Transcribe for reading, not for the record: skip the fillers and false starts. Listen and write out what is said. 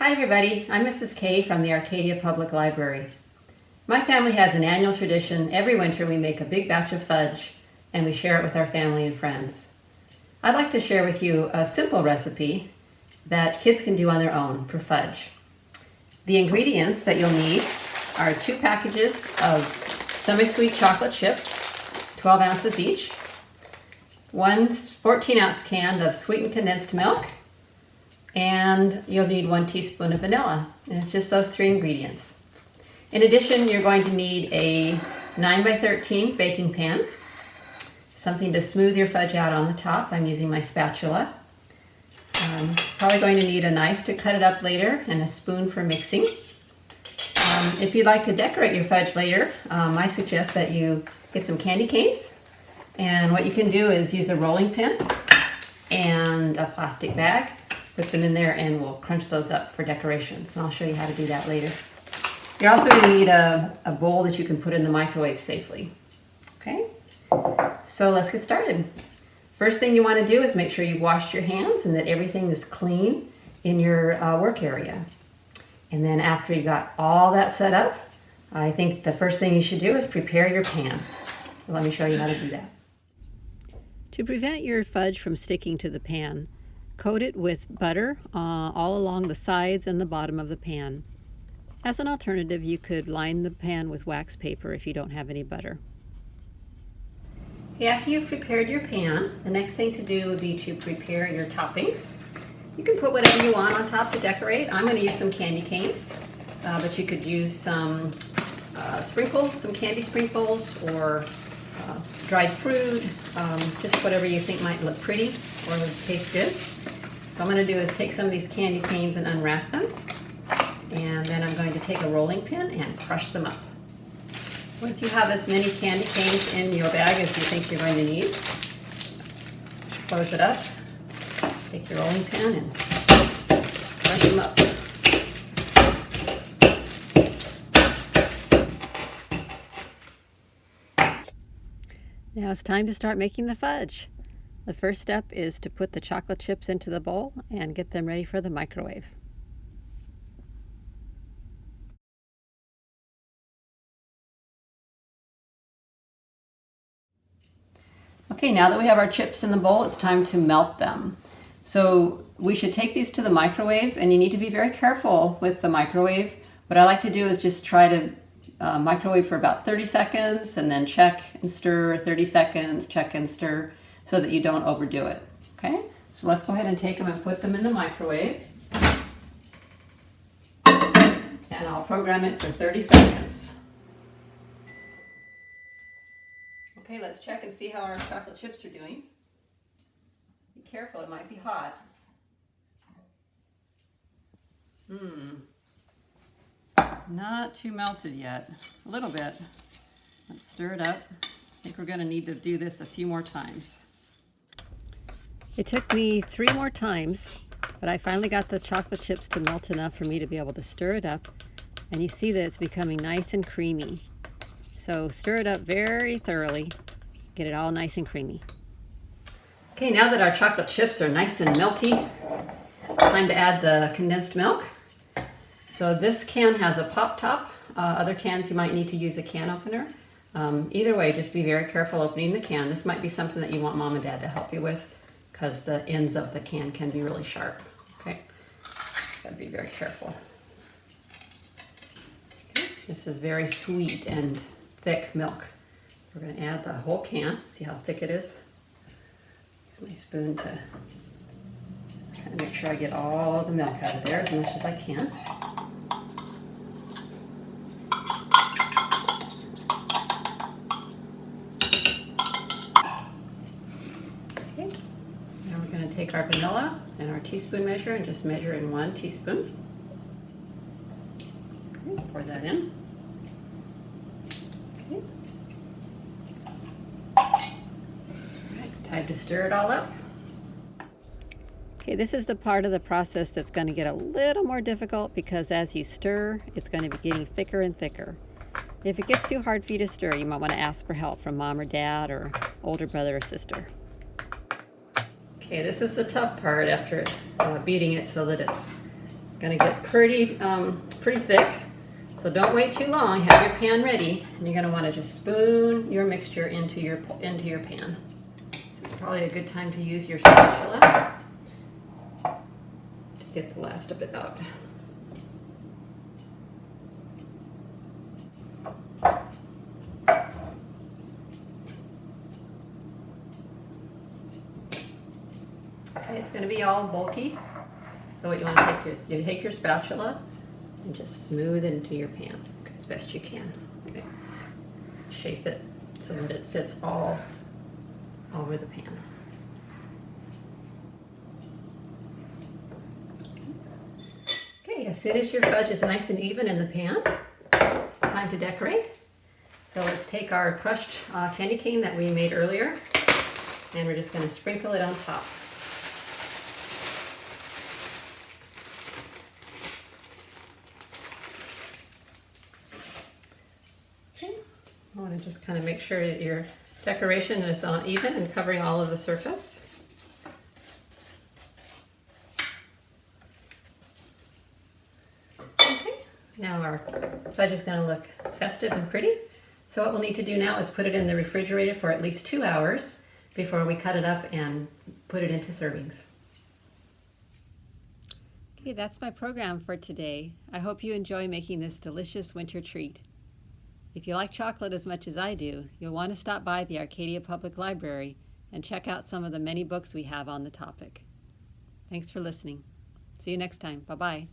Hi everybody, I'm Mrs. K from the Arcadia Public Library. My family has an annual tradition. Every winter we make a big batch of fudge and we share it with our family and friends. I'd like to share with you a simple recipe that kids can do on their own for fudge. The ingredients that you'll need are 2 packages of semi-sweet chocolate chips, 12 ounces each, 1 14-ounce can of sweetened condensed milk, and you'll need 1 teaspoon of vanilla. And it's just those 3 ingredients. In addition, you're going to need a 9 by 13 baking pan, something to smooth your fudge out on the top. I'm using my spatula. Probably going to need a knife to cut it up later and a spoon for mixing. If you'd like to decorate your fudge later, I suggest that you get some candy canes. And what you can do is use a rolling pin and a plastic bag. Put them in there and we'll crunch those up for decorations. And I'll show you how to do that later. You're also going to need a bowl that you can put in the microwave safely. Okay, so let's get started. First thing you want to do is make sure you've washed your hands and that everything is clean in your work area. And then after you got all that set up, I think the first thing you should do is prepare your pan. Let me show you how to do that. To prevent your fudge from sticking to the pan, coat it with butter all along the sides and the bottom of the pan. As an alternative, you could line the pan with wax paper if you don't have any butter. After you've prepared your pan, the next thing to do would be to prepare your toppings. You can put whatever you want on top to decorate. I'm going to use some candy canes, but you could use some sprinkles, some candy sprinkles, or dried fruit, just whatever you think might look pretty or would taste good. What I'm going to do is take some of these candy canes and unwrap them, and then I'm going to take a rolling pin and crush them up. Once you have as many candy canes in your bag as you think you're going to need, close it up, take your rolling pin and crush them up. Now it's time to start making the fudge. The first step is to put the chocolate chips into the bowl and get them ready for the microwave. Okay, now that we have our chips in the bowl, it's time to melt them. So we should take these to the microwave, and you need to be very careful with the microwave. What I like to do is just try to microwave for about 30 seconds and then check and stir, 30 seconds, check and stir, so that you don't overdo it. Okay, so let's go ahead and take them and put them in the microwave. And I'll program it for 30 seconds. Okay, let's check and see how our chocolate chips are doing. Be careful, it might be hot. Not too melted yet. A little bit. Let's stir it up. I think we're going to need to do this a few more times. It took me 3 more times, but I finally got the chocolate chips to melt enough for me to be able to stir it up. And you see that it's becoming nice and creamy. So stir it up very thoroughly. Get it all nice and creamy. Okay, now that our chocolate chips are nice and melty, time to add the condensed milk. So this can has a pop top. Other cans you might need to use a can opener. Either way, just be very careful opening the can. This might be something that you want mom and dad to help you with because the ends of the can be really sharp. Okay, gotta be very careful. Okay. This is very sweet and thick milk. We're going to add the whole can. See how thick it is? Use my spoon to try to make sure I get all the milk out of there as much as I can. Okay. Now we're going to take our vanilla and our teaspoon measure and just measure in 1 teaspoon. Okay, pour that in. Okay. Time to stir it all up. Okay, this is the part of the process that's going to get a little more difficult because as you stir, it's going to be getting thicker and thicker. If it gets too hard for you to stir, you might want to ask for help from mom or dad or older brother or sister. Okay, this is the tough part after beating it so that it's Gonna get pretty thick. So don't wait too long. Have your pan ready, and you're gonna want to just spoon your mixture into your pan. This is probably a good time to use your spatula to get the last of it out. Okay, it's going to be all bulky. So what you want to take your spatula and just smooth it into your pan as best you can. Okay. Shape it so that it fits all over the pan. Okay, as soon as your fudge is nice and even in the pan, it's time to decorate. So let's take our crushed candy cane that we made earlier, and we're just going to sprinkle it on top. I want to just kind of make sure that your decoration is even and covering all of the surface. Okay, now our fudge is going to look festive and pretty. So what we'll need to do now is put it in the refrigerator for at least 2 hours before we cut it up and put it into servings. Okay, that's my program for today. I hope you enjoy making this delicious winter treat. If you like chocolate as much as I do, you'll want to stop by the Arcadia Public Library and check out some of the many books we have on the topic. Thanks for listening. See you next time. Bye-bye.